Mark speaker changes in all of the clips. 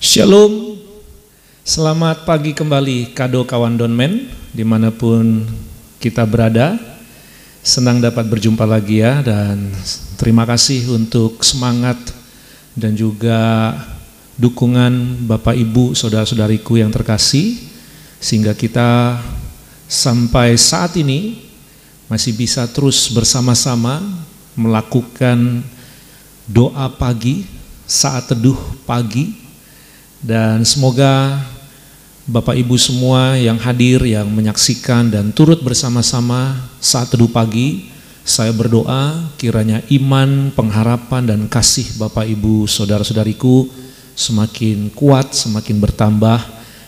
Speaker 1: Shalom, selamat pagi kembali kado kawan Donmen dimanapun kita berada. Senang dapat berjumpa lagi ya, dan terima kasih untuk semangat dan juga dukungan Bapak Ibu saudara-saudariku yang terkasih, sehingga kita sampai saat ini masih bisa terus bersama-sama melakukan doa pagi, saat teduh pagi. Dan semoga Bapak Ibu semua yang hadir, yang menyaksikan dan turut bersama-sama saat teduh pagi, saya berdoa kiranya iman, pengharapan dan kasih Bapak Ibu saudara-saudariku semakin kuat, semakin bertambah,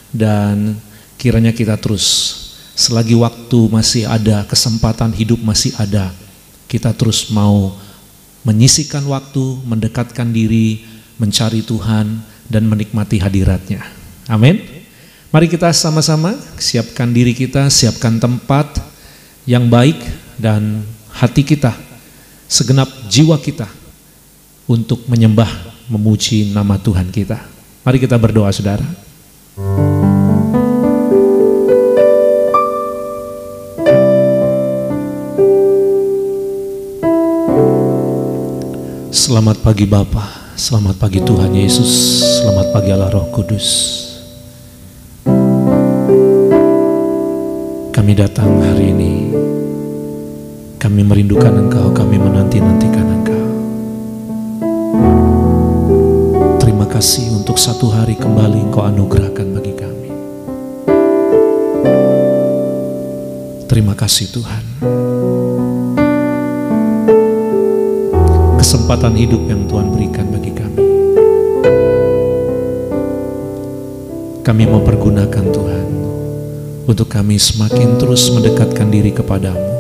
Speaker 1: dan kiranya kita terus selagi waktu masih ada, kesempatan hidup masih ada, kita terus mau menyisihkan waktu, mendekatkan diri, mencari Tuhan dan menikmati hadiratnya. Amin. Mari kita sama-sama siapkan diri kita, siapkan tempat yang baik dan hati kita, segenap jiwa kita untuk menyembah, memuji nama Tuhan kita. Mari kita berdoa, saudara. Selamat pagi Bapa. Selamat pagi Tuhan Yesus, selamat pagi Allah Roh Kudus. Kami datang hari ini, kami merindukan Engkau, kami menanti-nantikan Engkau. Terima kasih untuk satu hari kembali Engkau anugerahkan bagi kami. Terima kasih Tuhan. Kesempatan hidup yang Tuhan berikan bagi kami. Kami mau pergunakan Tuhan untuk kami semakin terus mendekatkan diri kepadamu.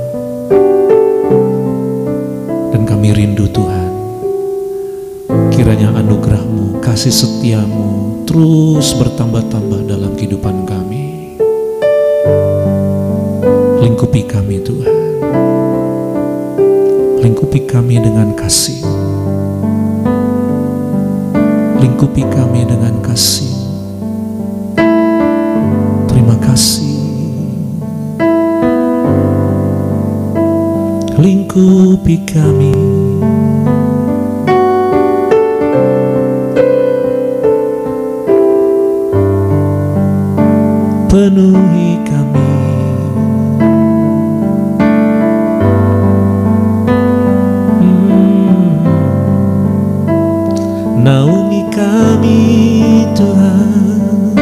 Speaker 1: Dan kami rindu Tuhan, kiranya anugerah-Mu, kasih setia-Mu terus bertambah-tambah dalam kehidupan kami. Lingkupi kami Tuhan. Lingkupi kami dengan kasih. Lingkupi kami dengan kasih. Terima kasih. Lingkupi kami. Penuhi kami. Naungi kami Tuhan,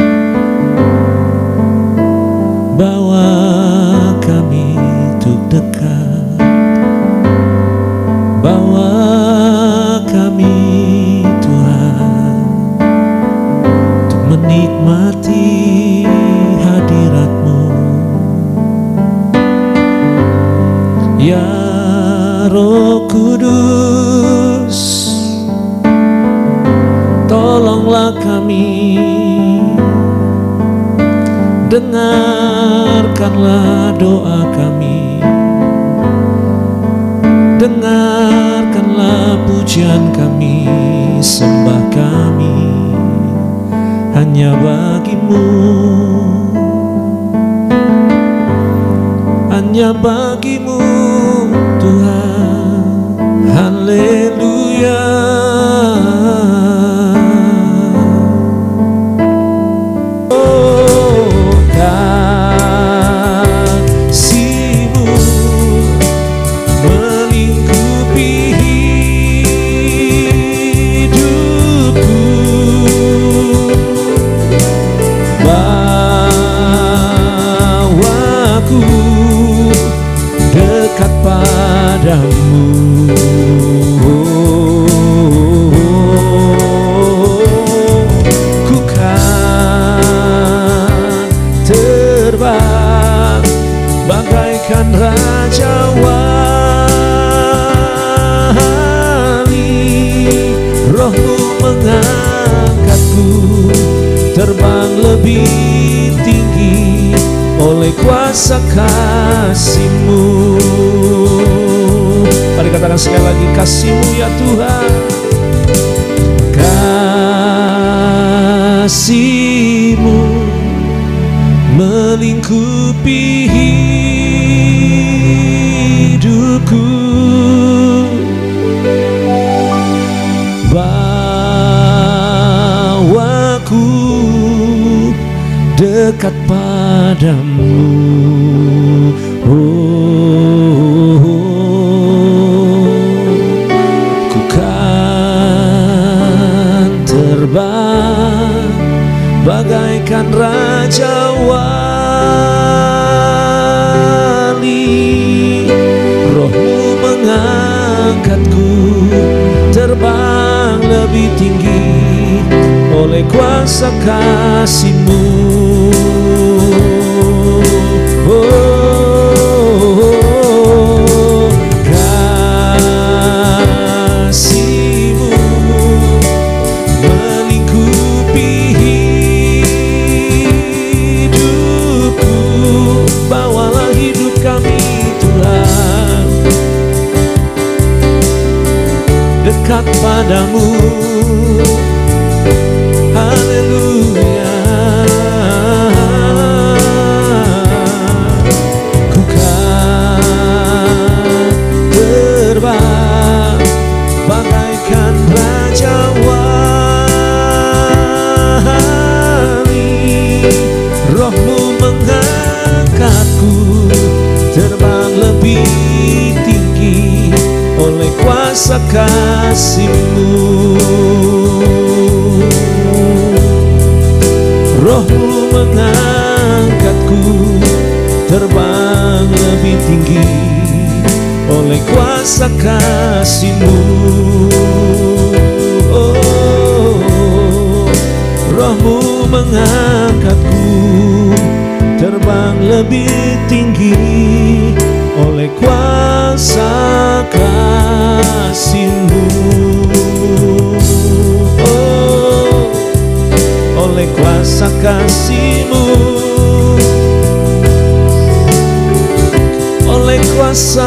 Speaker 1: bawa kami untuk dekat, bawa kami Tuhan untuk menikmati hadirat-Mu. Ya Roh Kudus, tolonglah kami, dengarkanlah doa kami, dengarkanlah pujian kami, sembah kami hanya bagi-Mu, hanya bagi-Mu Tuhan. Haleluya. Ku kan terbang bagaikan raja wali, Roh-Mu mengangkatku terbang lebih tinggi oleh kuasa kasih-Mu. Mari katakan sekali lagi, kasih-Mu ya Tuhan. kasih-Mu melingkupi hidupku. Bawaku dekat padamu. Ku kan terbang bagaikan raja wali. Roh-Mu mengangkatku terbang lebih tinggi oleh kuasa kasih-Mu. Kasih-Mu melingkupi hidupku. Bawalah hidup kami Tuhan dekat padamu. Haleluya. Ku kan terbang bagaikan raja wali. Roh-Mu mengangkatku terbang lebih tinggi oleh kuasa kasih-Mu. Roh-Mu mengangkatku terbang lebih tinggi oleh kuasa kasih-Mu. Oh, Roh-Mu mengangkatku terbang lebih tinggi oleh kuasa kasih-Mu. Oh, oleh kuasa kasih-Mu, oleh kuasa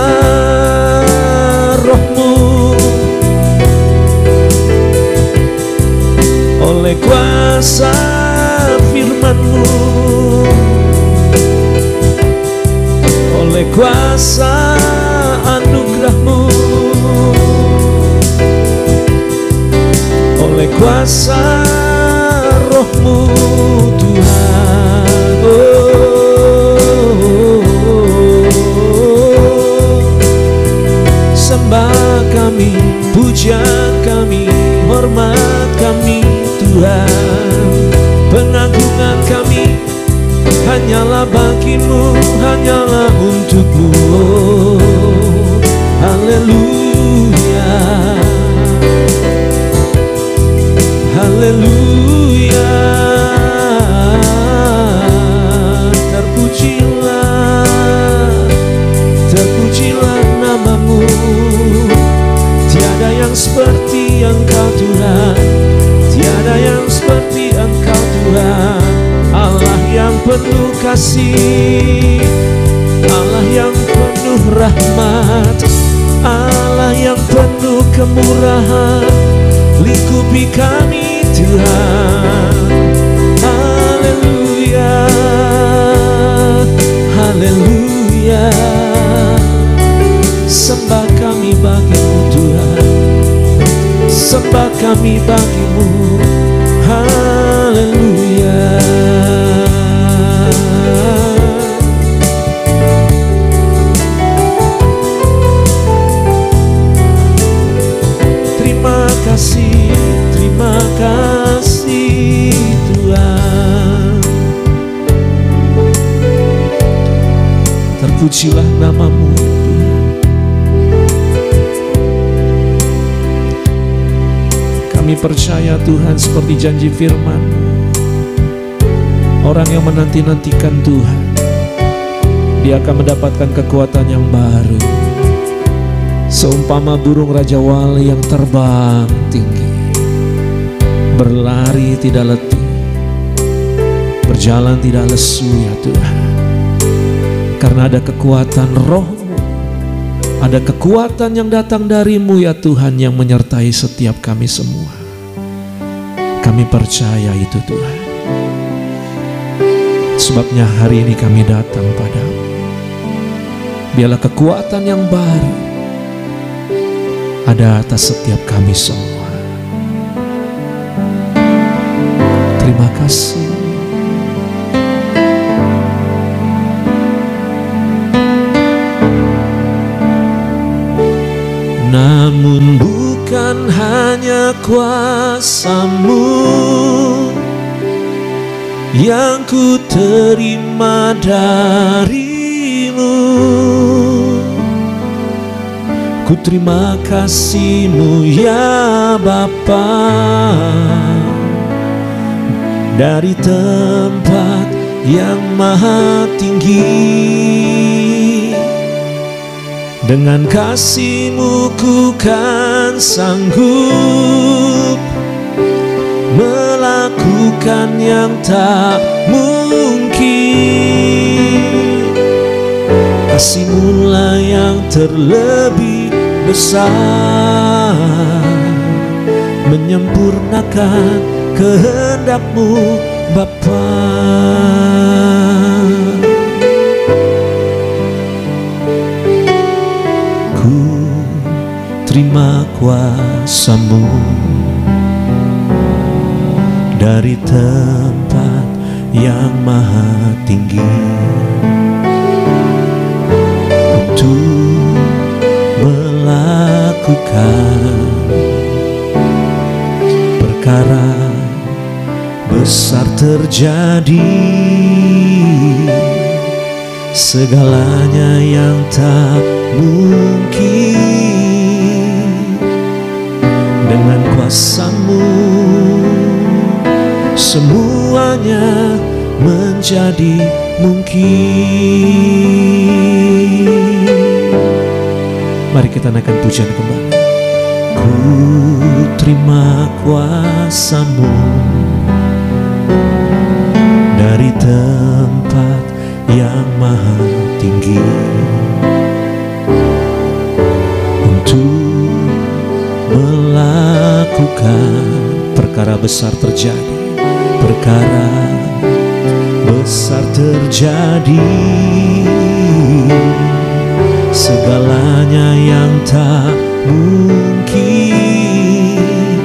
Speaker 1: Roh-Mu, oleh kuasa firman-Mu, oleh kuasa anugerah-Mu, oleh kuasa Roh-Mu Tuhan. Sembah kami, pujian kami, hormat kami Tuhan. Pengagungan kami hanyalah bagi-Mu, hanyalah untuk-Mu. Haleluya, haleluya. Terpujilah nama-Mu. Tiada yang seperti Engkau Tuhan, tiada yang seperti Engkau Tuhan. Allah yang penuh kasih, Allah yang penuh rahmat, Allah yang penuh kemurahan, lingkupi kami Tuhan. Haleluya, haleluya. Sembah kami bagi-Mu Tuhan, sembah kami bagi-Mu. Haleluya. Terima kasih Tuhan. Terpujilah nama-Mu ya Tuhan. Kami percaya Tuhan seperti janji firman-Mu, orang yang menanti-nantikan Tuhan, dia akan mendapatkan kekuatan yang baru. Seumpama burung Raja Wali yang terbang tinggi, berlari tidak letih, berjalan tidak lesu ya Tuhan. Karena ada kekuatan Roh-Mu, ada kekuatan yang datang dari-Mu ya Tuhan, yang menyertai setiap kami semua. Kami percaya itu Tuhan. Sebabnya hari ini kami datang padamu. Biarlah kekuatan yang baru ada atas setiap kami semua. Terima kasih. Namun bukan hanya kuasa-Mu yang ku terima dari-Mu, ku terima kasih-Mu ya Bapa, dari tempat yang maha tinggi. Dengan kasih-Mu ku kan sanggup melakukan yang tak mungkin. Kasih-Mu lah yang terlebih besar, menyempurnakan kehendak-Mu Bapa. Terima kuasa-Mu dari tempat yang maha tinggi, untuk melakukan perkara besar terjadi, segalanya yang tak mungkin. Dengan kuasa-Mu semuanya menjadi mungkin. Mari kita naikkan pujian kembali. Ku terima kuasa-Mu dari tempat yang maha tinggi, untuk melakukan perkara besar terjadi, perkara besar terjadi, segalanya yang tak mungkin.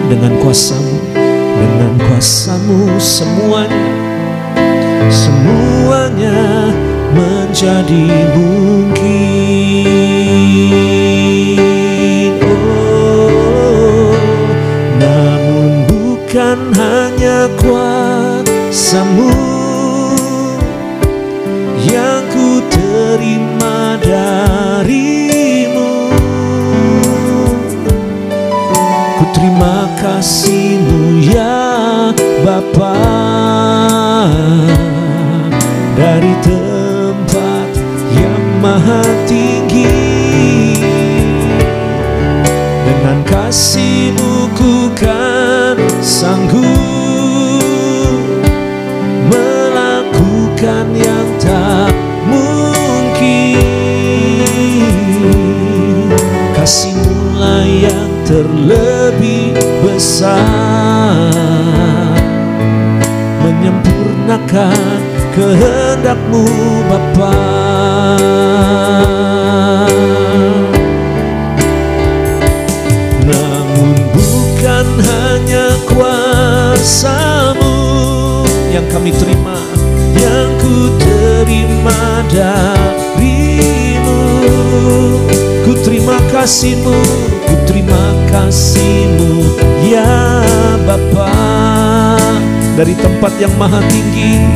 Speaker 1: Dengan kuasa-Mu, dengan kuasa-Mu semuanya menjadi mungkin. Bukan hanya kuasa-Mu yang ku terima dari-Mu, ku terima kasih-Mu ya Bapa, dari tempat yang maha tinggi. Dengan kasih-Mu ku kan sanggup melakukan yang tak mungkin. Kasih-Mu lah yang terlebih besar, menyempurnakan kehendak-Mu Bapa. Namun bukan hanya kuasa-Mu yang kami terima, yang ku terima dari-Mu, ku terima kasih-Mu, ku terima kasih-Mu ya Bapa, dari tempat yang maha tinggi.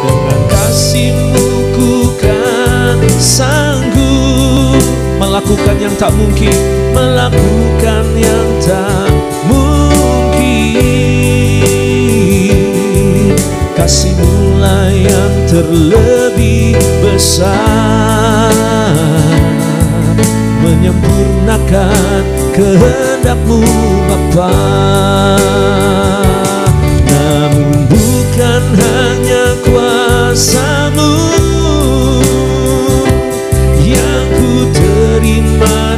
Speaker 1: Dengan kasih-Mu ku kan sanggup melakukan yang tak mungkin, melakukan yang tak mungkin. Kasih-Mu lah yang terlebih besar, menyempurnakan kehendak-Mu Bapa. Namun bukan hanya kuasa-Mu yang ku terima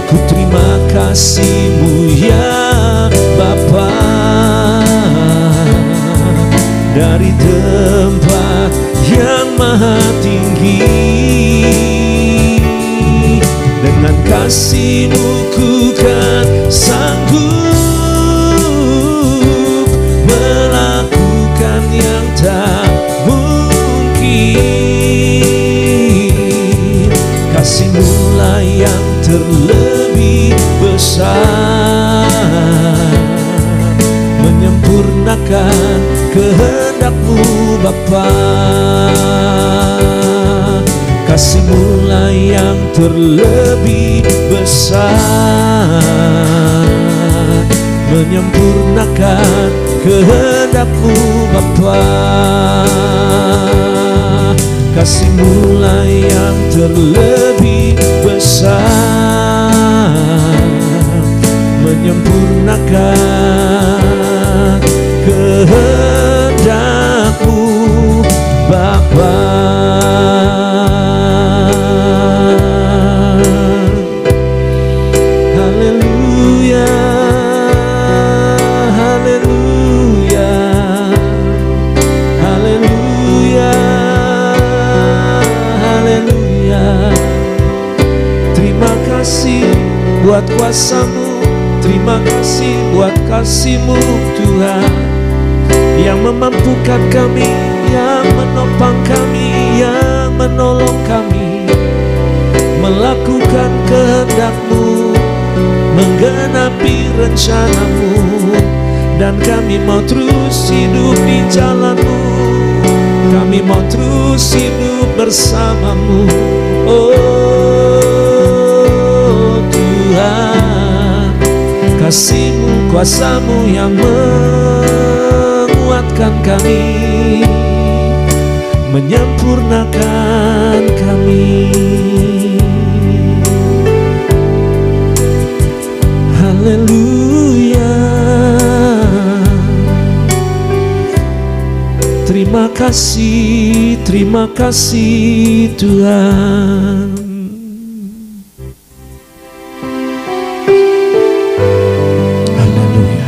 Speaker 1: Ku terima kasih-Mu ya Bapa, dari tempat yang maha tinggi. Dengan kasih-Mu ku kan sanggup melakukan yang tak mungkin. Kasih-Mu lah yang terlebih besar, menyempurnakan kehendak-Mu Bapa. Kasih-Mu lah yang terlebih besar, menyempurnakan kehendak-Mu Bapa. Kasih-Mu lah yang terlebih besar, menyempurnakan kehendak-Mu Bapa. Haleluya, haleluya, haleluya, haleluya. Terima kasih buat kuasa-Mu, terima kasih buat kasih-Mu Tuhan, yang memampukan kami, yang menopang kami, yang menolong kami, melakukan kehendak-Mu, menggenapi rencana-Mu. Dan kami mau terus hidup di jalan-Mu, kami mau terus hidup bersama-Mu. Oh Tuhan, kasih-Mu, kuasa-Mu yang menguatkan kami, menyempurnakan kami. Haleluya. Terima kasih Tuhan. Haleluya.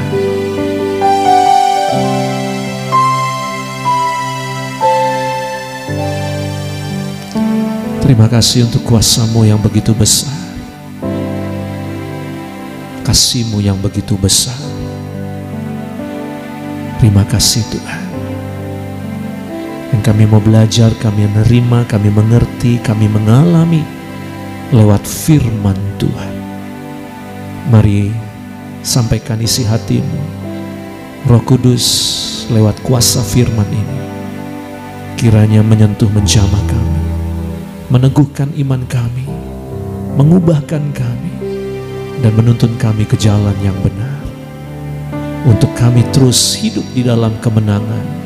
Speaker 1: Terima kasih untuk kuasa-Mu yang begitu besar, kasih-Mu yang begitu besar. Terima kasih Tuhan. Dan kami mau belajar, kami menerima, kami mengerti, kami mengalami lewat firman Tuhan. Mari sampaikan isi hati-Mu, Roh Kudus, lewat kuasa firman ini. Kiranya menyentuh menjamah kami, meneguhkan iman kami, mengubahkan kami, dan menuntun kami ke jalan yang benar, untuk kami terus hidup di dalam kemenangan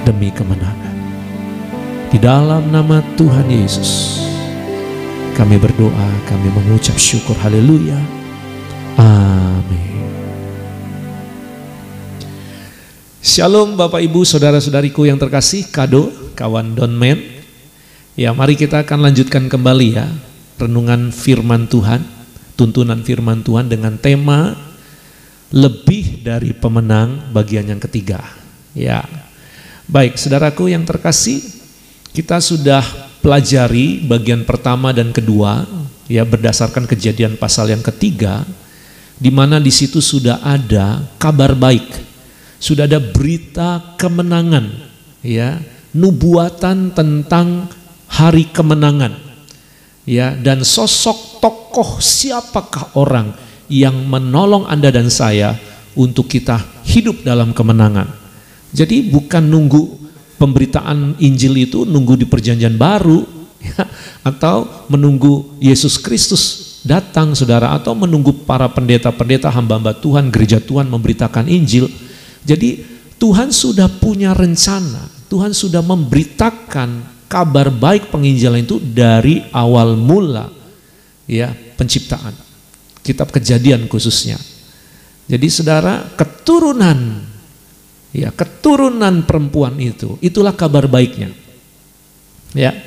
Speaker 1: demi kemenangan. Di dalam nama Tuhan Yesus kami berdoa, kami mengucap syukur. Haleluya, amin. Shalom Bapak Ibu Saudara-saudariku yang terkasih, Kado, kawan Donmen. Ya, mari kita akan lanjutkan kembali ya renungan firman Tuhan, tuntunan firman Tuhan dengan tema lebih dari pemenang bagian yang ketiga. Ya, baik saudaraku yang terkasih, kita sudah pelajari bagian pertama dan kedua ya berdasarkan Kejadian pasal yang ketiga, di mana di situ sudah ada kabar baik, sudah ada berita kemenangan ya, nubuatan tentang hari kemenangan ya, dan sosok tokoh siapakah orang yang menolong Anda dan saya untuk kita hidup dalam kemenangan. Jadi bukan nunggu pemberitaan Injil itu, nunggu di perjanjian baru ya, atau menunggu Yesus Kristus datang saudara, atau menunggu para pendeta-pendeta, hamba-hamba Tuhan, gereja Tuhan memberitakan Injil. Jadi Tuhan sudah punya rencana, Tuhan sudah memberitakan kabar baik penginjilan itu dari awal mula ya penciptaan, kitab Kejadian khususnya. Jadi saudara, keturunan perempuan itu, itulah kabar baiknya. Ya.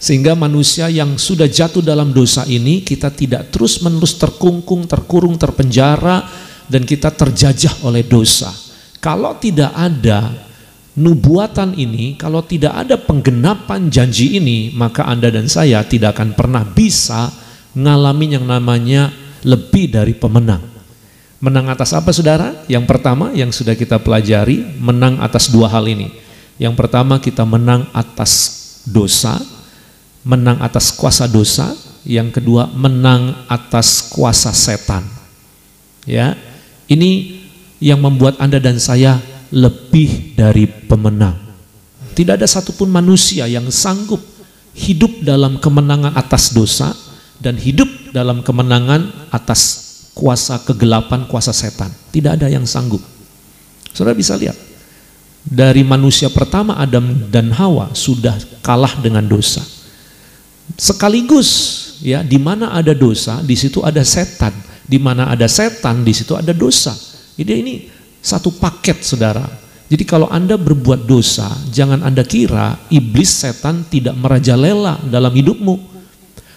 Speaker 1: Sehingga manusia yang sudah jatuh dalam dosa ini, kita tidak terus-menerus terkungkung, terkurung, terpenjara, dan kita terjajah oleh dosa. Kalau tidak ada nubuatan ini, kalau tidak ada penggenapan janji ini, maka Anda dan saya tidak akan pernah bisa ngalamin yang namanya lebih dari pemenang. Menang atas apa, saudara? Yang pertama yang sudah kita pelajari, menang atas dua hal ini. Yang pertama, kita menang atas dosa, menang atas kuasa dosa. Yang kedua, menang atas kuasa setan. Ya, ini yang membuat Anda dan saya lebih dari pemenang. Tidak ada satupun manusia yang sanggup hidup dalam kemenangan atas dosa dan hidup dalam kemenangan atas kuasa kegelapan, kuasa setan. Tidak ada yang sanggup. Saudara bisa lihat, dari manusia pertama Adam dan Hawa sudah kalah dengan dosa. Sekaligus, ya, di mana ada dosa, di situ ada setan. Di mana ada setan, di situ ada dosa. Jadi ini satu paket, saudara. Jadi kalau Anda berbuat dosa, jangan Anda kira iblis, setan tidak merajalela dalam hidupmu.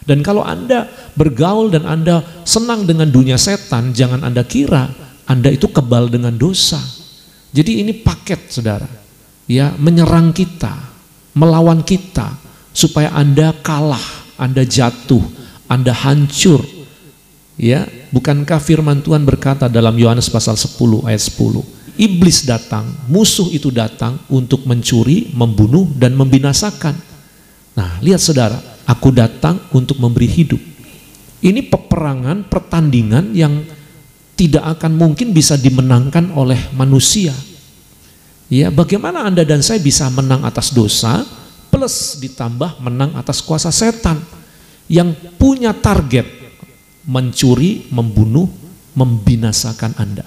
Speaker 1: Dan kalau Anda bergaul dan Anda senang dengan dunia setan, jangan Anda kira Anda itu kebal dengan dosa. Jadi ini paket, saudara. Ya, menyerang kita, melawan kita, supaya Anda kalah, Anda jatuh, Anda hancur. Ya, bukankah firman Tuhan berkata dalam Yohanes pasal 10 ayat 10, iblis datang, musuh itu datang untuk mencuri, membunuh, dan membinasakan. Nah, lihat saudara, aku datang untuk memberi hidup. Ini peperangan, pertandingan yang tidak akan mungkin bisa dimenangkan oleh manusia. Ya, bagaimana Anda dan saya bisa menang atas dosa, plus ditambah menang atas kuasa setan yang punya target mencuri, membunuh, membinasakan Anda.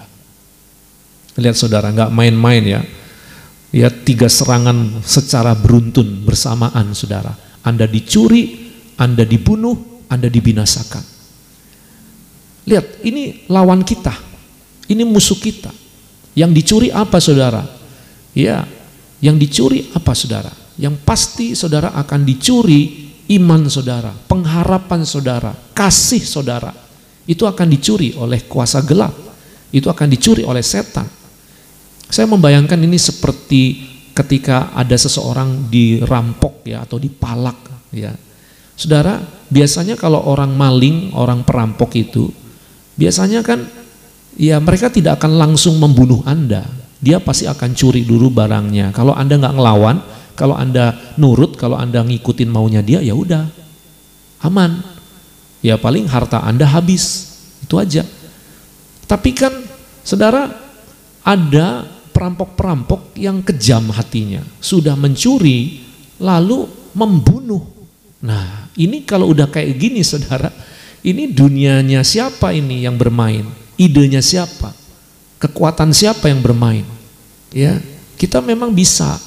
Speaker 1: Lihat saudara, nggak main-main ya. Ya, 3 serangan secara beruntun bersamaan, saudara. Anda dicuri, Anda dibunuh, Anda dibinasakan. Lihat, ini lawan kita. Ini musuh kita. Yang dicuri apa, saudara? Ya, yang dicuri apa, saudara? Yang pasti saudara akan dicuri iman saudara, pengharapan saudara, kasih saudara. Itu akan dicuri oleh kuasa gelap. Itu akan dicuri oleh setan. Saya membayangkan ini seperti ketika ada seseorang dirampok ya, atau dipalak ya. Saudara, biasanya kalau orang maling, orang perampok itu biasanya kan ya mereka tidak akan langsung membunuh Anda. Dia pasti akan curi dulu barangnya. Kalau Anda nggak ngelawan, kalau Anda nurut, kalau Anda ngikutin maunya dia, ya udah aman. Ya paling harta Anda habis, itu aja. Tapi kan saudara, ada perampok-perampok yang kejam hatinya, sudah mencuri lalu membunuh. Nah, ini kalau udah kayak gini saudara, ini dunianya siapa ini yang bermain? Idenya siapa? Kekuatan siapa yang bermain? Ya, kita memang bisa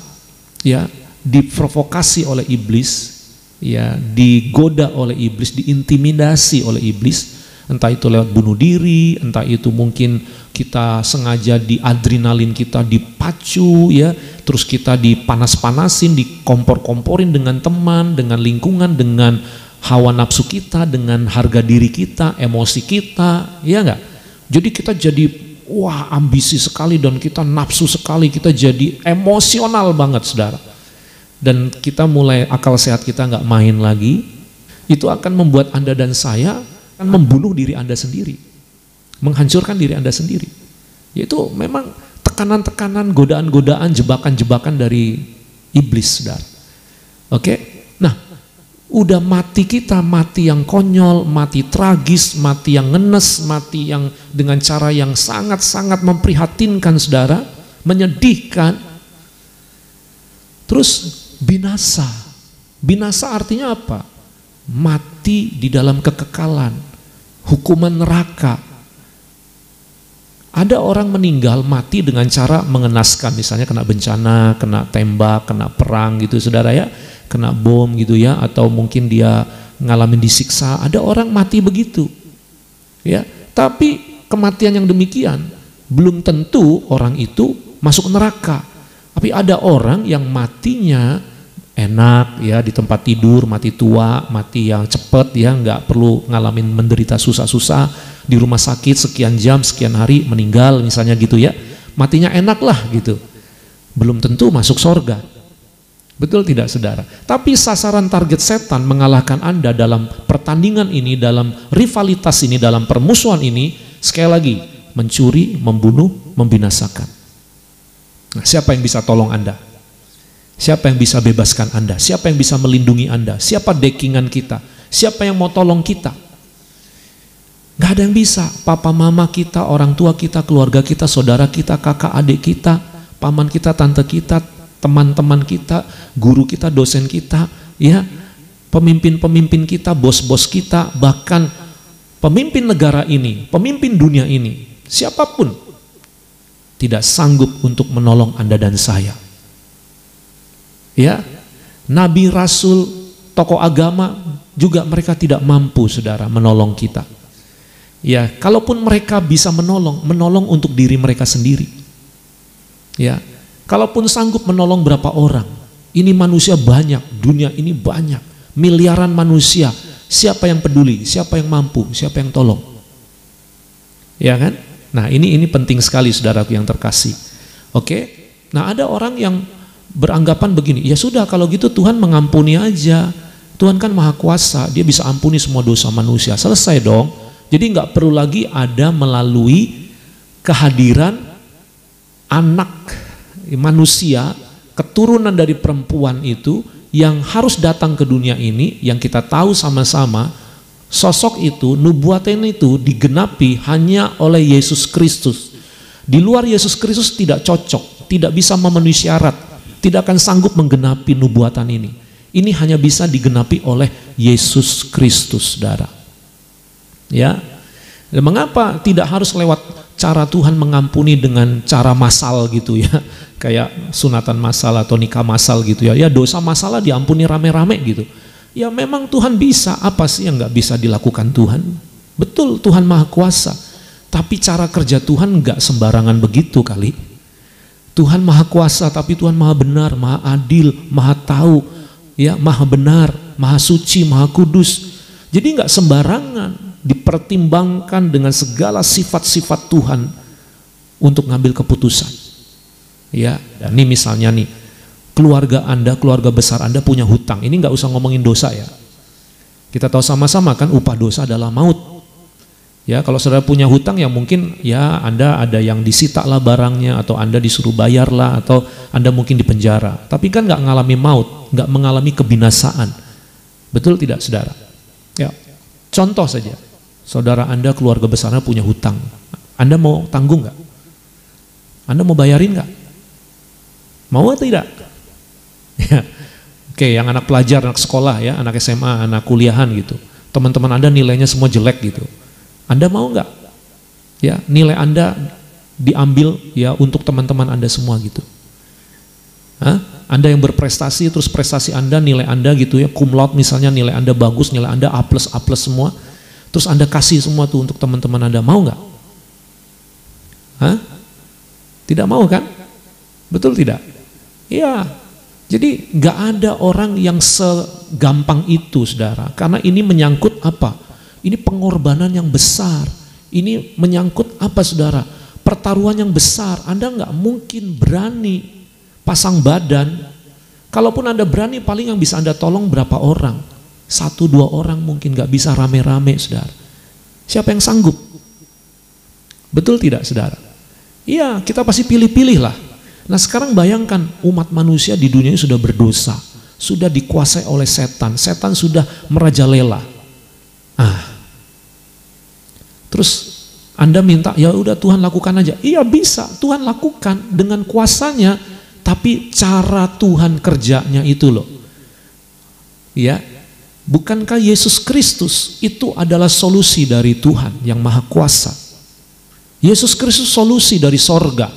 Speaker 1: ya diprovokasi oleh iblis, ya digoda oleh iblis, diintimidasi oleh iblis, entah itu lewat bunuh diri, entah itu mungkin kita sengaja di adrenalin kita dipacu ya, terus kita dipanas-panasin, dikompor-komporin dengan teman, dengan lingkungan, dengan hawa nafsu kita, dengan harga diri kita, emosi kita, ya enggak? Jadi kita jadi wah ambisi sekali dan kita nafsu sekali, kita jadi emosional banget saudara. Dan kita mulai akal sehat kita nggak main lagi, itu akan membuat Anda dan saya akan membunuh diri Anda sendiri, menghancurkan diri Anda sendiri. Yaitu memang tekanan-tekanan, godaan-godaan, jebakan-jebakan dari iblis, saudara. Oke, nah udah mati kita, mati yang konyol, mati tragis, mati yang ngenes, mati yang dengan cara yang sangat-sangat memprihatinkan, saudara, menyedihkan. Terus binasa. Binasa artinya apa? Mati di dalam kekekalan, hukuman neraka. Ada orang meninggal mati dengan cara mengenaskan, misalnya kena bencana, kena tembak, kena perang gitu saudara ya, kena bom gitu ya, atau mungkin dia ngalamin disiksa. Ada orang mati begitu ya, tapi kematian yang demikian belum tentu orang itu masuk neraka. Tapi ada orang yang matinya enak ya, di tempat tidur, mati tua, mati yang cepet ya, nggak perlu ngalamin menderita susah-susah, di rumah sakit sekian jam, sekian hari, meninggal misalnya gitu ya, matinya enak lah gitu. Belum tentu masuk sorga. Betul tidak saudara? Tapi sasaran target setan mengalahkan Anda dalam pertandingan ini, dalam rivalitas ini, dalam permusuhan ini, sekali lagi, mencuri, membunuh, membinasakan. Nah, siapa yang bisa tolong Anda? Siapa yang bisa bebaskan Anda? Siapa yang bisa melindungi Anda? Siapa backingan kita? Siapa yang mau tolong kita? Gak ada yang bisa. Papa mama kita, orang tua kita, keluarga kita, saudara kita, kakak adik kita, paman kita, tante kita, teman-teman kita, guru kita, dosen kita, ya, pemimpin-pemimpin kita, bos-bos kita, bahkan pemimpin negara ini, pemimpin dunia ini, siapapun tidak sanggup untuk menolong Anda dan saya. Ya, nabi, rasul, tokoh agama juga mereka tidak mampu, saudara, menolong kita. Ya, kalaupun mereka bisa menolong untuk diri mereka sendiri. Ya, kalaupun sanggup menolong berapa orang, ini manusia banyak, dunia ini banyak, miliaran manusia, siapa yang peduli, siapa yang mampu, siapa yang tolong? Ya kan? Nah, ini penting sekali saudaraku yang terkasih. Oke? Nah, ada orang yang beranggapan begini, ya sudah kalau gitu Tuhan mengampuni aja. Tuhan kan maha kuasa, dia bisa ampuni semua dosa manusia. Selesai dong. Jadi nggak perlu lagi ada melalui kehadiran anak manusia, keturunan dari perempuan itu yang harus datang ke dunia ini, yang kita tahu sama-sama sosok itu, nubuatan itu digenapi hanya oleh Yesus Kristus. Di luar Yesus Kristus tidak cocok, tidak bisa memenuhi syarat, tidak akan sanggup menggenapi nubuatan ini. Ini hanya bisa digenapi oleh Yesus Kristus, saudara. Ya, dan mengapa tidak harus lewat cara Tuhan mengampuni dengan cara massal gitu ya, kayak sunatan massal atau nikah massal gitu ya. Ya, dosa masalah diampuni rame-rame gitu. Ya memang Tuhan bisa, apa sih yang nggak bisa dilakukan Tuhan? Betul, Tuhan maha kuasa, tapi cara kerja Tuhan nggak sembarangan begitu kali. Tuhan maha kuasa, tapi Tuhan maha benar, maha adil, maha tahu, ya, maha benar, maha suci, maha kudus. Jadi nggak sembarangan dipertimbangkan dengan segala sifat-sifat Tuhan untuk ngambil keputusan. Ya, dan ini misalnya nih, keluarga Anda, keluarga besar Anda punya hutang. Ini nggak usah ngomongin dosa ya. Kita tahu sama-sama kan upah dosa adalah maut. Ya, kalau saudara punya hutang ya mungkin ya Anda ada yang disita lah barangnya, atau Anda disuruh bayar lah, atau Anda mungkin dipenjara. Tapi kan nggak mengalami maut, nggak mengalami kebinasaan. Betul tidak saudara? Ya, contoh saja, saudara Anda, keluarga besarnya punya hutang. Anda mau tanggung nggak? Anda mau bayarin nggak? Mau atau tidak? Ya. Oke, yang anak pelajar, anak sekolah ya, anak SMA, anak kuliahan gitu. Teman-teman Anda nilainya semua jelek gitu. Anda mau nggak? Ya, nilai Anda diambil ya untuk teman-teman Anda semua gitu. Hah? Anda yang berprestasi, terus prestasi Anda, nilai Anda gitu ya, cum laude misalnya, nilai Anda bagus, nilai Anda A+, semua. Terus Anda kasih semua tuh untuk teman-teman Anda, mau nggak? Hah? Tidak mau kan? Betul tidak? Iya. Jadi nggak ada orang yang segampang itu, saudara. Karena ini menyangkut apa? Ini pengorbanan yang besar. Ini menyangkut apa, saudara? Pertaruhan yang besar. Anda nggak mungkin berani pasang badan. Kalaupun Anda berani, paling yang bisa Anda tolong berapa orang? 1-2 orang, mungkin nggak bisa rame-rame, saudara. Siapa yang sanggup? Betul tidak, saudara? Iya, kita pasti pilih-pilih lah. Nah, sekarang bayangkan umat manusia di dunia ini sudah berdosa, sudah dikuasai oleh setan. Setan sudah merajalela. Terus Anda minta, ya udah Tuhan lakukan aja. Iya bisa, Tuhan lakukan dengan kuasanya, tapi cara Tuhan kerjanya itu loh. Ya, bukankah Yesus Kristus itu adalah solusi dari Tuhan yang maha kuasa? Yesus Kristus solusi dari sorga.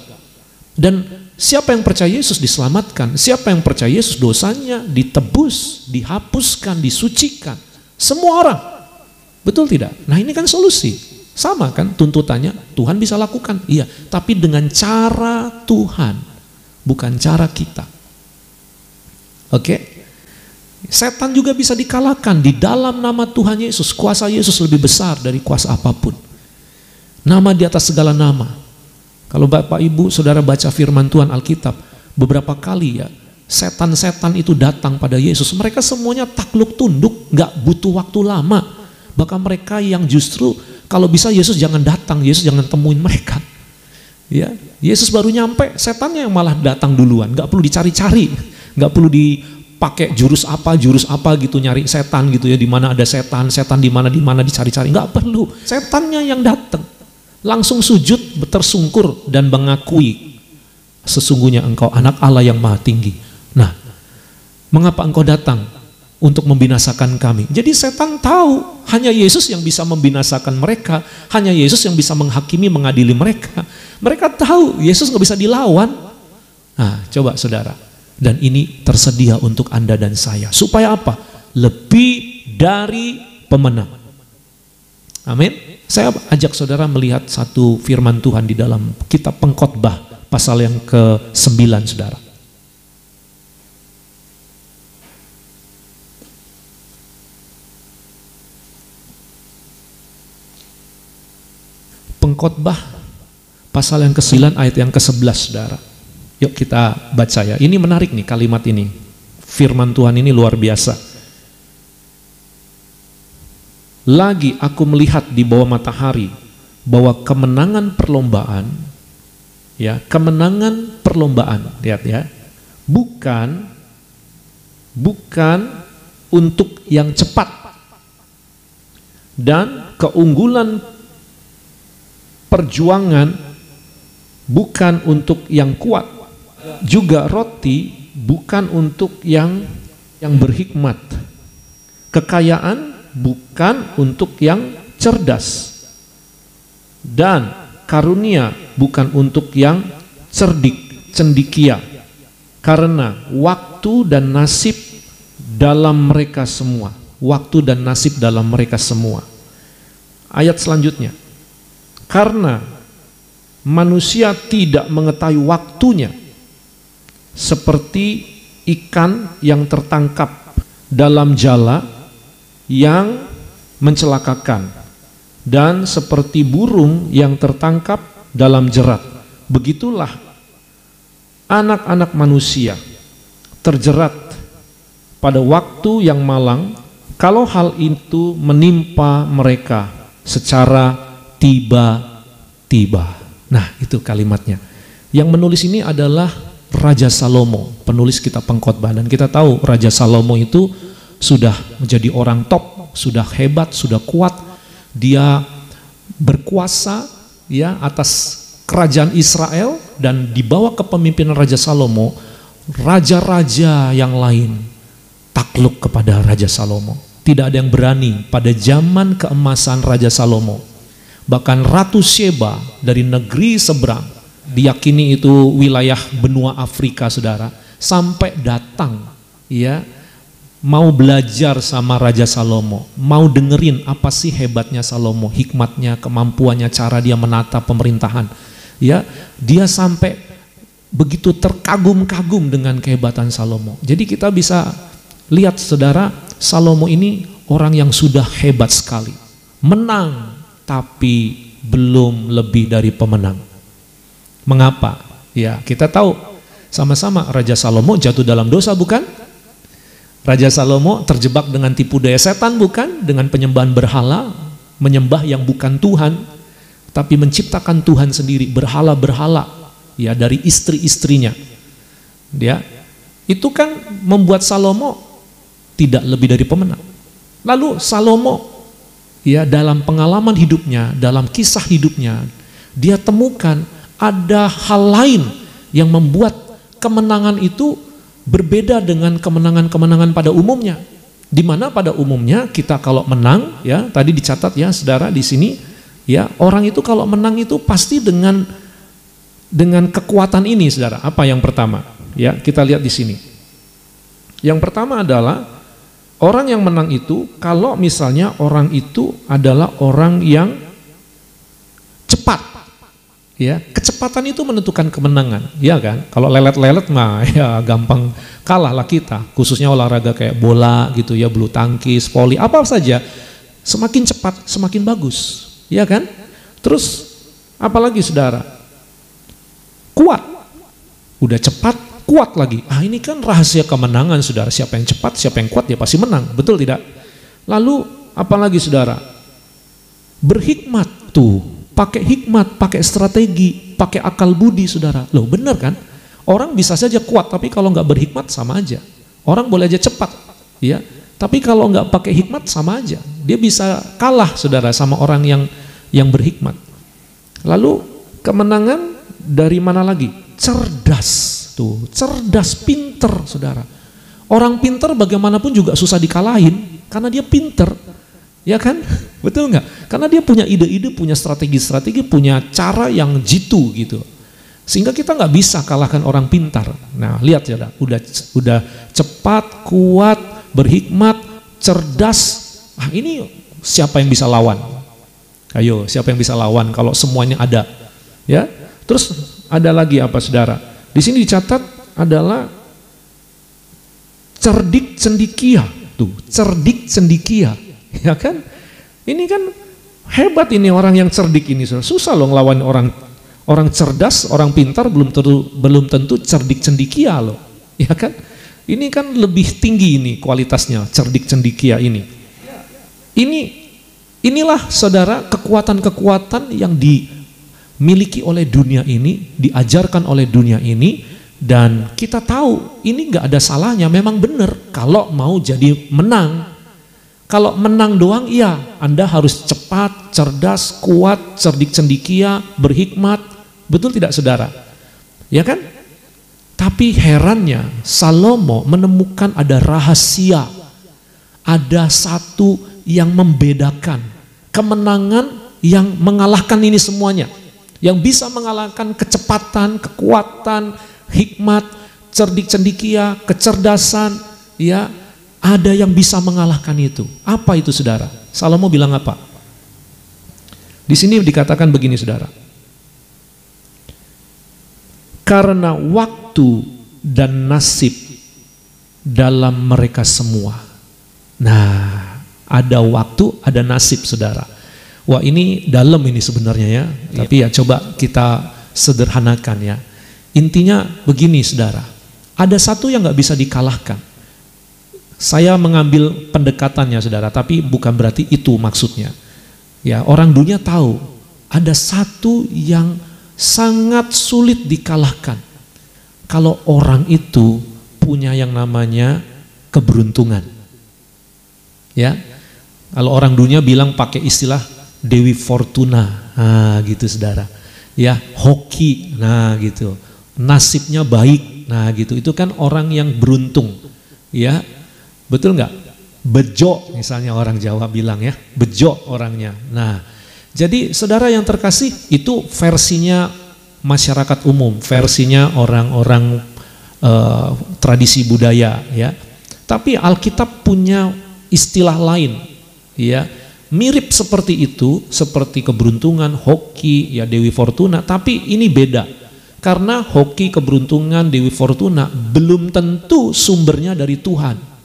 Speaker 1: Dan siapa yang percaya Yesus diselamatkan, siapa yang percaya Yesus dosanya ditebus, dihapuskan, disucikan. Semua orang. Betul tidak? Nah, ini kan solusi. Sama kan tuntutannya, Tuhan bisa lakukan. Iya, tapi dengan cara Tuhan, bukan cara kita. Oke? Setan juga bisa dikalahkan di dalam nama Tuhan Yesus. Kuasa Yesus lebih besar dari kuasa apapun. Nama di atas segala nama. Kalau Bapak Ibu Saudara baca firman Tuhan Alkitab, beberapa kali ya, setan-setan itu datang pada Yesus. Mereka semuanya takluk tunduk, gak butuh waktu lama. Bahkan mereka yang justru kalau bisa Yesus jangan datang, Yesus jangan temuin mereka. Ya, Yesus baru nyampe, setannya yang malah datang duluan. Gak perlu dicari-cari, gak perlu dipakai jurus apa gitu nyari setan gitu ya. Di mana ada setan di mana dicari-cari, gak perlu. Setannya yang datang. Langsung sujud, tersungkur dan mengakui sesungguhnya engkau anak Allah yang maha tinggi. Nah, mengapa engkau datang untuk membinasakan kami? Jadi setan tahu hanya Yesus yang bisa membinasakan mereka, hanya Yesus yang bisa menghakimi, mengadili mereka. Mereka tahu Yesus nggak bisa dilawan. Nah, coba saudara, dan ini tersedia untuk Anda dan saya. Supaya apa? Lebih dari pemenang. Amin. Saya ajak saudara melihat satu firman Tuhan di dalam kitab Pengkhotbah pasal yang ke-9 saudara. Pengkhotbah pasal yang ke-9 ayat yang ke-11 saudara. Yuk kita baca ya. Ini menarik nih kalimat ini. Firman Tuhan ini luar biasa. Lagi aku melihat di bawah matahari bahwa kemenangan perlombaan, ya, kemenangan perlombaan, lihat ya, bukan untuk yang cepat, dan keunggulan perjuangan bukan untuk yang kuat, juga roti bukan untuk yang berhikmat, kekayaan bukan untuk yang cerdas, dan karunia bukan untuk yang cerdik, cendikia, karena waktu dan nasib dalam mereka semua. Waktu dan nasib dalam mereka semua. Ayat selanjutnya, karena manusia tidak mengetahui waktunya, seperti ikan yang tertangkap dalam jala yang mencelakakan, dan seperti burung yang tertangkap dalam jerat, begitulah anak-anak manusia terjerat pada waktu yang malang, kalau hal itu menimpa mereka secara tiba-tiba. Nah, itu kalimatnya. Yang menulis ini adalah Raja Salomo, penulis kitab Pengkhotbah, dan kita tahu Raja Salomo itu sudah menjadi orang top, sudah hebat, sudah kuat. Dia berkuasa ya atas kerajaan Israel, dan di bawah kepemimpinan Raja Salomo, raja-raja yang lain takluk kepada Raja Salomo. Tidak ada yang berani pada zaman keemasan Raja Salomo. Bahkan Ratu Sheba dari negeri seberang, diyakini itu wilayah benua Afrika saudara, sampai datang ya, mau belajar sama Raja Salomo, mau dengerin apa sih hebatnya Salomo, hikmatnya, kemampuannya, cara dia menata pemerintahan. Ya, dia sampai begitu terkagum-kagum dengan kehebatan Salomo. Jadi kita bisa lihat saudara, Salomo ini orang yang sudah hebat sekali. Menang, tapi belum lebih dari pemenang. Mengapa? Ya, kita tahu sama-sama Raja Salomo jatuh dalam dosa, bukan? Raja Salomo terjebak dengan tipu daya setan, bukan? Dengan penyembahan berhala, menyembah yang bukan Tuhan, tapi menciptakan Tuhan sendiri, berhala-berhala ya dari istri-istrinya. Dia itu kan membuat Salomo tidak lebih dari pemenang. Lalu Salomo ya dalam pengalaman hidupnya, dalam kisah hidupnya, dia temukan ada hal lain yang membuat kemenangan itu berbeda dengan kemenangan-kemenangan pada umumnya. Di mana pada umumnya kita kalau menang ya, tadi dicatat ya saudara di sini ya, orang itu kalau menang itu pasti dengan kekuatan ini saudara. Apa yang pertama? Ya, kita lihat di sini. Yang pertama adalah orang yang menang itu kalau misalnya orang itu adalah orang yang cepat. Ya, kecepatan itu menentukan kemenangan, ya kan? Kalau lelet-lelet mah ya gampang kalah lah kita, khususnya olahraga kayak bola gitu ya, bulu tangkis, voli, apa saja. Semakin cepat, semakin bagus, ya kan? Terus apalagi saudara? Kuat. Udah cepat, kuat lagi. Ah, ini kan rahasia kemenangan, saudara. Siapa yang cepat, siapa yang kuat, dia pasti menang. Betul tidak? Lalu apalagi saudara? Berhikmat tuh. Pakai hikmat, pakai strategi, pakai akal budi, saudara. Loh, benar kan? Orang bisa saja kuat, tapi kalau nggak berhikmat sama aja. Orang boleh aja cepat, ya. Tapi kalau nggak pakai hikmat sama aja. Dia bisa kalah, saudara, sama orang yang berhikmat. Lalu kemenangan dari mana lagi? Cerdas, tuh, cerdas, pinter, saudara. Orang pinter bagaimanapun juga susah dikalahin, karena dia pinter. Ya kan? Betul nggak? Karena dia punya ide-ide, punya strategi-strategi, punya cara yang jitu gitu. Sehingga kita nggak bisa kalahkan orang pintar. Nah, lihat ya, udah cepat, kuat, berhikmat, cerdas. Ah, ini siapa yang bisa lawan? Ayo, siapa yang bisa lawan kalau semuanya ada? Ya. Terus ada lagi apa, saudara? Di sini dicatat adalah cerdik cendikia. Tuh, cerdik cendikia. Ya kan? Ini kan hebat ini orang yang cerdik ini. Susah loh ngelawan orang cerdas, orang pintar belum tentu cerdik cendikia loh. Ya kan? Ini kan lebih tinggi ini kualitasnya, cerdik cendikia ini. Inilah saudara kekuatan-kekuatan yang dimiliki oleh dunia ini, diajarkan oleh dunia ini, dan kita tahu ini nggak ada salahnya, memang benar kalau mau jadi menang. Kalau menang doang, iya, Anda harus cepat, cerdas, kuat, cerdik cendikia, berhikmat. Betul tidak, saudara? Ya kan? Tapi herannya, Salomo menemukan ada rahasia. Ada satu yang membedakan kemenangan yang mengalahkan ini semuanya. Yang bisa mengalahkan kecepatan, kekuatan, hikmat, cerdik cendikia, kecerdasan, ya. Ada yang bisa mengalahkan itu. Apa itu, saudara? Salomo bilang apa? Di sini dikatakan begini, saudara. Karena waktu dan nasib dalam mereka semua. Nah, ada waktu, ada nasib, saudara. Wah, ini dalam ini sebenarnya ya. Tapi ya coba kita sederhanakan ya. Intinya begini, saudara. Ada satu yang nggak bisa dikalahkan. Saya mengambil pendekatannya, saudara, tapi bukan berarti itu maksudnya. Ya, orang dunia tahu ada satu yang sangat sulit dikalahkan. Kalau orang itu punya yang namanya keberuntungan. Ya. Kalau orang dunia bilang pakai istilah Dewi Fortuna. Nah, gitu, saudara. Ya, hoki. Nah, gitu. Nasibnya baik. Nah, gitu. Itu kan orang yang beruntung. Ya. Betul nggak? Bejo misalnya orang Jawa bilang ya, bejo orangnya. Nah, jadi saudara yang terkasih, itu versinya masyarakat umum, versinya orang-orang tradisi budaya ya. Tapi Alkitab punya istilah lain ya, mirip seperti itu, seperti keberuntungan, hoki ya, Dewi Fortuna, tapi ini beda. Karena hoki, keberuntungan, Dewi Fortuna belum tentu sumbernya dari Tuhan.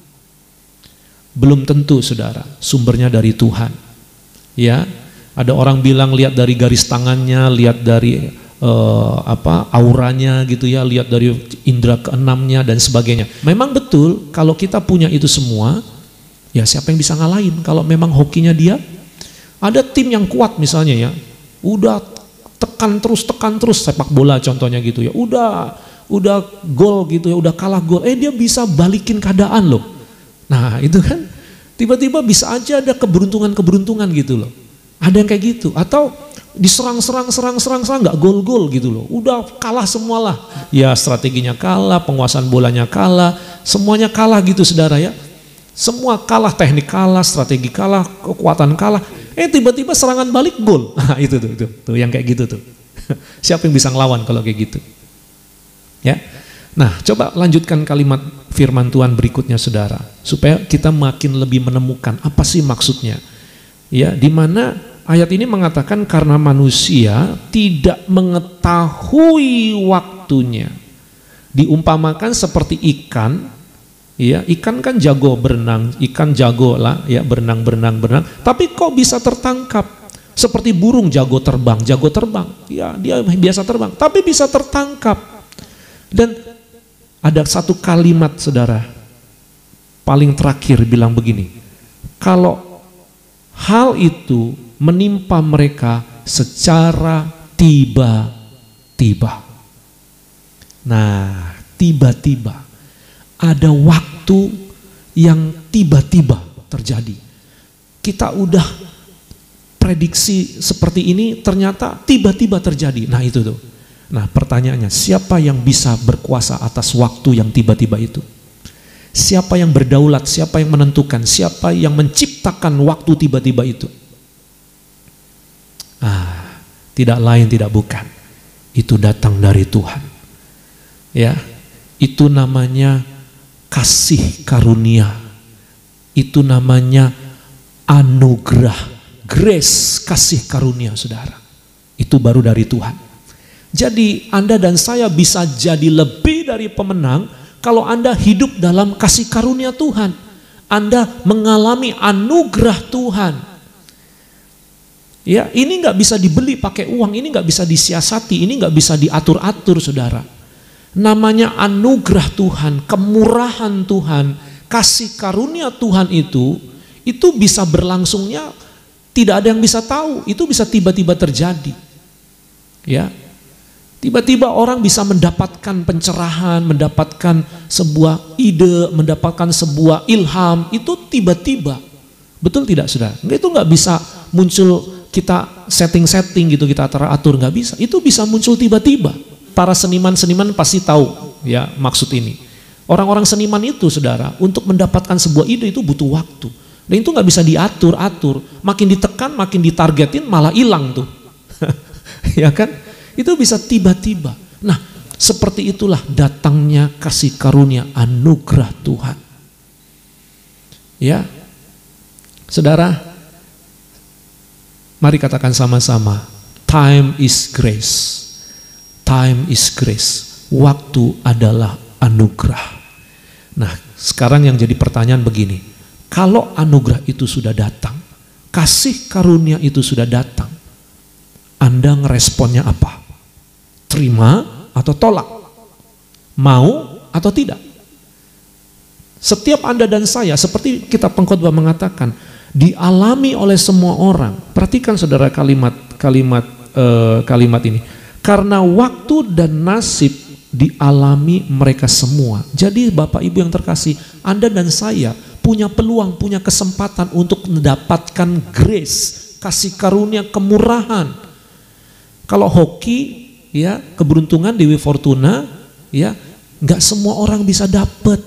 Speaker 1: Belum tentu, saudara, sumbernya dari Tuhan. Ya, ada orang bilang lihat dari garis tangannya, lihat dari auranya gitu ya, lihat dari indera keenamnya dan sebagainya. Memang betul kalau kita punya itu semua, ya siapa yang bisa ngalahin kalau memang hokinya dia? Ada tim yang kuat misalnya ya, udah tekan terus sepak bola contohnya gitu ya, udah gol gitu ya, udah kalah gol, dia bisa balikin keadaan loh. Nah, itu kan tiba-tiba bisa aja ada keberuntungan gitu loh. Ada yang kayak gitu. Atau diserang nggak gol-gol gitu loh. Udah kalah semualah. Ya, strateginya kalah, penguasaan bolanya kalah, semuanya kalah gitu, saudara ya. Semua kalah, teknik kalah, strategi kalah, kekuatan kalah. Tiba-tiba serangan balik gol. Nah, itu tuh yang kayak gitu tuh. Siapa yang bisa ngelawan kalau kayak gitu? Ya. Nah, coba lanjutkan kalimat firman Tuhan berikutnya, saudara, supaya kita makin lebih menemukan apa sih maksudnya. Ya, di mana ayat ini mengatakan karena manusia tidak mengetahui waktunya. Diumpamakan seperti ikan, ya, ikan kan jago berenang, ikan jago lah ya berenang, tapi kok bisa tertangkap? Seperti burung jago terbang, ya dia biasa terbang, tapi bisa tertangkap. Dan ada satu kalimat saudara, paling terakhir bilang begini, kalau hal itu menimpa mereka secara tiba-tiba. Nah, tiba-tiba ada waktu yang tiba-tiba terjadi. Kita udah prediksi seperti ini, ternyata tiba-tiba terjadi. Nah itu tuh. Nah pertanyaannya, siapa yang bisa berkuasa atas waktu yang tiba-tiba itu? Siapa yang berdaulat, siapa yang menentukan, siapa yang menciptakan waktu tiba-tiba itu? Tidak lain tidak bukan, itu datang dari Tuhan. Ya, itu namanya kasih karunia, itu namanya anugerah, grace, kasih karunia saudara. Itu baru dari Tuhan. Jadi Anda dan saya bisa jadi lebih dari pemenang kalau Anda hidup dalam kasih karunia Tuhan. Anda mengalami anugerah Tuhan. Ya, ini nggak bisa dibeli pakai uang, ini nggak bisa disiasati, ini nggak bisa diatur-atur saudara. Namanya anugerah Tuhan, kemurahan Tuhan, kasih karunia Tuhan itu bisa berlangsungnya tidak ada yang bisa tahu, itu bisa tiba-tiba terjadi. Ya, tiba-tiba orang bisa mendapatkan pencerahan, mendapatkan sebuah ide, mendapatkan sebuah ilham, itu tiba-tiba. Betul tidak saudara? Itu nggak bisa muncul kita setting-setting gitu, kita atur-atur, nggak bisa. Itu bisa muncul tiba-tiba. Para seniman-seniman pasti tahu ya maksud ini. Orang-orang seniman itu saudara, untuk mendapatkan sebuah ide itu butuh waktu. Dan itu nggak bisa diatur-atur. Makin ditekan, makin ditargetin, malah hilang tuh. Ya kan? Itu bisa tiba-tiba. Nah, seperti itulah datangnya kasih karunia anugerah Tuhan. Ya, saudara, mari katakan sama-sama, time is grace. Time is grace. Waktu adalah anugerah. Nah, sekarang yang jadi pertanyaan begini, kalau anugerah itu sudah datang, kasih karunia itu sudah datang, Anda ngeresponnya apa? Terima atau tolak? Mau atau tidak? Setiap Anda dan saya, seperti kitab Pengkhotbah mengatakan, dialami oleh semua orang. Perhatikan saudara kalimat ini. Karena waktu dan nasib dialami mereka semua. Jadi Bapak Ibu yang terkasih, Anda dan saya punya peluang, punya kesempatan untuk mendapatkan grace, kasih karunia, kemurahan. Kalau hoki, ya keberuntungan Dewi Fortuna, ya nggak semua orang bisa dapat.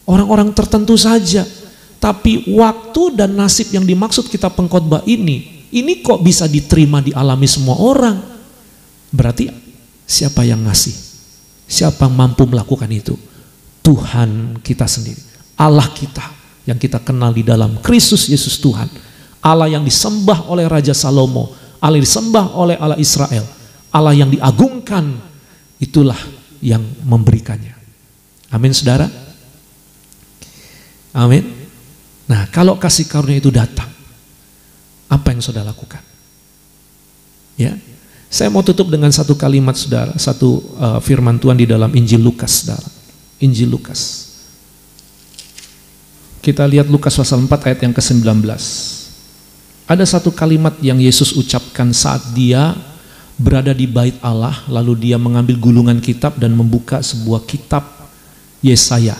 Speaker 1: Orang-orang tertentu saja. Tapi waktu dan nasib yang dimaksud kitab Pengkhotbah ini kok bisa diterima, dialami semua orang. Berarti siapa yang ngasih? Siapa yang mampu melakukan itu? Tuhan kita sendiri. Allah kita yang kita kenal di dalam Kristus Yesus Tuhan. Allah yang disembah oleh Raja Salomo. Allah yang disembah oleh Allah Israel. Allah yang diagungkan. Itulah yang memberikannya. Amin saudara. Amin. Nah, kalau kasih karunia itu datang, apa yang saudara lakukan? Ya. Saya mau tutup dengan satu kalimat saudara, satu firman Tuhan di dalam Injil Lukas saudara. Injil Lukas. Kita lihat Lukas pasal 4 ayat yang ke-19. Ada satu kalimat yang Yesus ucapkan saat dia berada di bait Allah, lalu dia mengambil gulungan kitab dan membuka sebuah kitab Yesaya.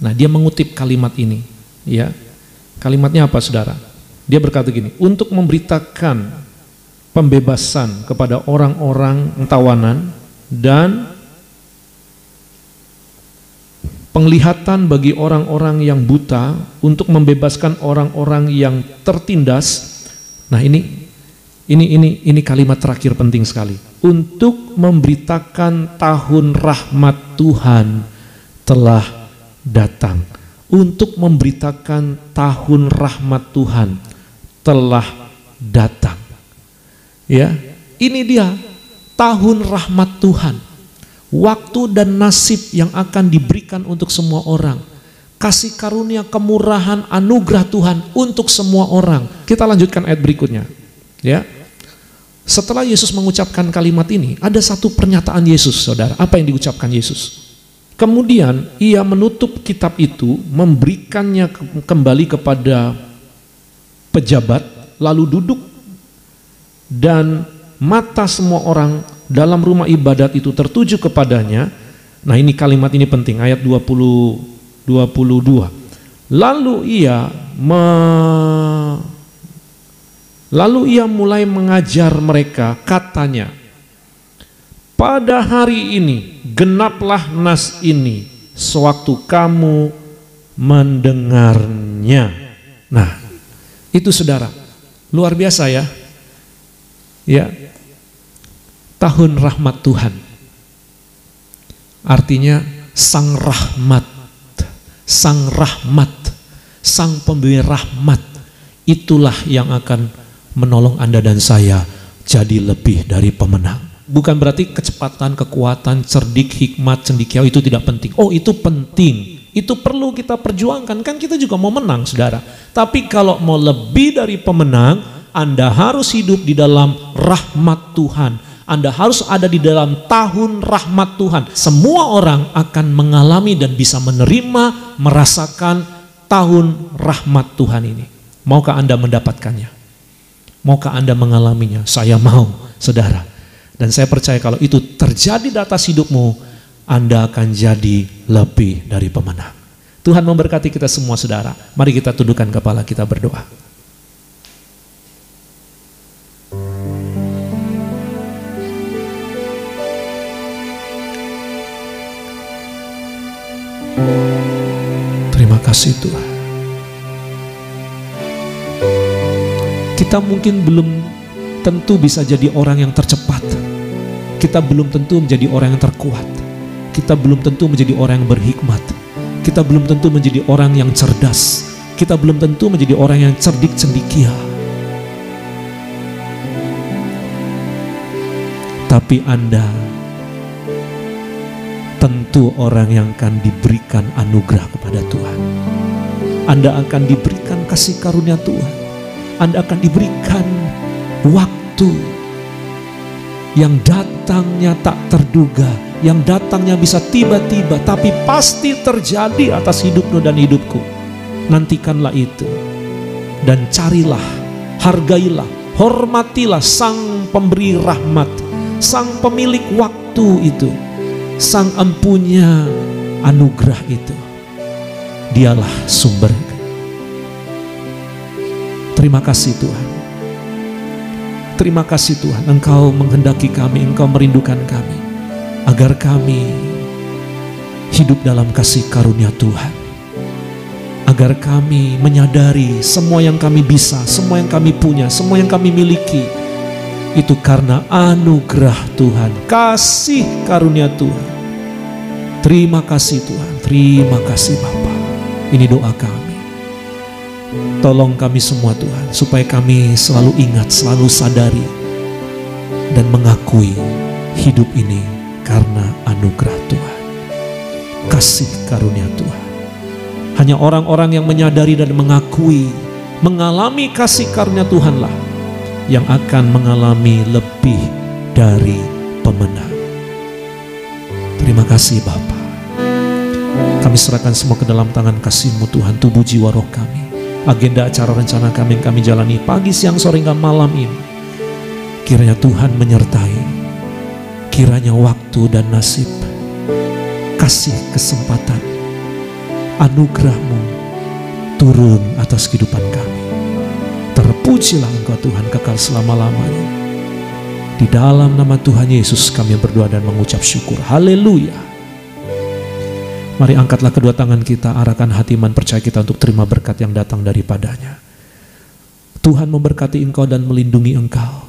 Speaker 1: Nah, dia mengutip kalimat ini, ya. Kalimatnya apa saudara? Dia berkata gini, untuk memberitakan pembebasan kepada orang-orang tawanan dan penglihatan bagi orang-orang yang buta, untuk membebaskan orang-orang yang tertindas. Nah, ini kalimat terakhir penting sekali. Untuk memberitakan tahun rahmat Tuhan telah datang. Untuk memberitakan tahun rahmat Tuhan telah datang. Ya, ini dia tahun rahmat Tuhan. Waktu dan nasib yang akan diberikan untuk semua orang. Kasih karunia, kemurahan, anugerah Tuhan untuk semua orang. Kita lanjutkan ayat berikutnya. Ya. Setelah Yesus mengucapkan kalimat ini, ada satu pernyataan Yesus, saudara. Apa yang diucapkan Yesus? Kemudian ia menutup kitab itu, memberikannya kembali kepada pejabat, lalu duduk, dan mata semua orang dalam rumah ibadat itu tertuju kepadanya. Nah, ini kalimat ini penting, ayat 22. Lalu ia mulai mengajar mereka, katanya, pada hari ini genaplah nas ini sewaktu kamu mendengarnya. Nah, itu saudara, luar biasa ya. Ya, tahun rahmat Tuhan. Artinya sang rahmat, sang rahmat, sang pemberi rahmat, itulah yang akan menolong Anda dan saya jadi lebih dari pemenang. Bukan berarti kecepatan, kekuatan, cerdik, hikmat, cendekiawi itu tidak penting. Oh, itu penting. Itu perlu kita perjuangkan. Kan kita juga mau menang, saudara. Tapi kalau mau lebih dari pemenang, Anda harus hidup di dalam rahmat Tuhan. Anda harus ada di dalam tahun rahmat Tuhan. Semua orang akan mengalami dan bisa menerima, merasakan tahun rahmat Tuhan ini. Maukah Anda mendapatkannya? Maukah Anda mengalaminya? Saya mau, saudara. Dan saya percaya kalau itu terjadi di atas hidupmu, Anda akan jadi lebih dari pemenang. Tuhan memberkati kita semua, saudara. Mari kita tundukkan kepala, kita berdoa. Terima kasih Tuhan. Kita mungkin belum tentu bisa jadi orang yang tercepat. Kita belum tentu menjadi orang yang terkuat. Kita belum tentu menjadi orang yang berhikmat. Kita belum tentu menjadi orang yang cerdas. Kita belum tentu menjadi orang yang cerdik cendekia. Tapi Anda tentu orang yang akan diberikan anugerah kepada Tuhan. Anda akan diberikan kasih karunia Tuhan. Anda akan diberikan waktu yang datangnya tak terduga, yang datangnya bisa tiba-tiba, tapi pasti terjadi atas hidupmu dan hidupku. Nantikanlah itu dan carilah, hargailah, hormatilah sang pemberi rahmat, sang pemilik waktu itu, sang empunya anugerah itu. Dialah sumber. Terima kasih Tuhan. Terima kasih Tuhan, Engkau menghendaki kami, Engkau merindukan kami, agar kami hidup dalam kasih karunia Tuhan. Agar kami menyadari semua yang kami bisa, semua yang kami punya, semua yang kami miliki, itu karena anugerah Tuhan, kasih karunia Tuhan. Terima kasih Tuhan, terima kasih Bapa. Ini doa kami. Tolong kami semua Tuhan, supaya kami selalu ingat, selalu sadari, dan mengakui hidup ini karena anugerah Tuhan, kasih karunia Tuhan. Hanya orang-orang yang menyadari dan mengakui, mengalami kasih karunia Tuhanlah yang akan mengalami lebih dari pemenang. Terima kasih Bapa. Kami serahkan semua ke dalam tangan kasih-Mu Tuhan, tubuh jiwa roh kami. Agenda acara rencana kami yang kami jalani pagi, siang, sore, hingga malam ini, kiranya Tuhan menyertai. Kiranya waktu dan nasib, kasih kesempatan, anugerah-Mu turun atas kehidupan kami. Terpujilah Engkau Tuhan kekal selama-lamanya. Di dalam nama Tuhan Yesus kami berdoa dan mengucap syukur. Haleluya. Mari angkatlah kedua tangan kita, arahkan hati iman percaya kita untuk terima berkat yang datang daripadanya. Tuhan memberkati engkau dan melindungi engkau.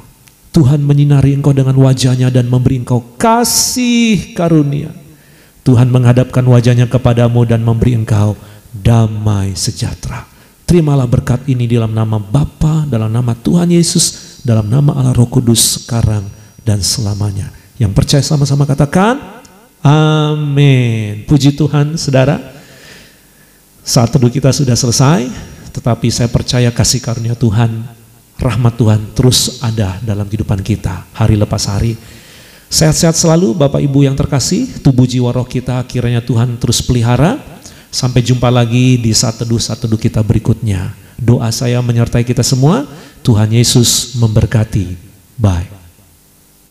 Speaker 1: Tuhan menyinari engkau dengan wajahnya dan memberi engkau kasih karunia. Tuhan menghadapkan wajahnya kepadamu dan memberi engkau damai sejahtera. Terimalah berkat ini dalam nama Bapa, dalam nama Tuhan Yesus,
Speaker 2: dalam nama Allah Roh Kudus sekarang dan selamanya. Yang percaya sama-sama katakan amin. Puji Tuhan saudara. Saat teduh kita sudah selesai, tetapi saya percaya kasih karunia Tuhan, rahmat Tuhan terus ada dalam kehidupan kita hari lepas hari. Sehat-sehat selalu Bapak Ibu yang terkasih, tubuh jiwa roh kita kiranya Tuhan terus pelihara. Sampai jumpa lagi di saat teduh kita berikutnya. Doa saya menyertai kita semua, Tuhan Yesus memberkati. Bye.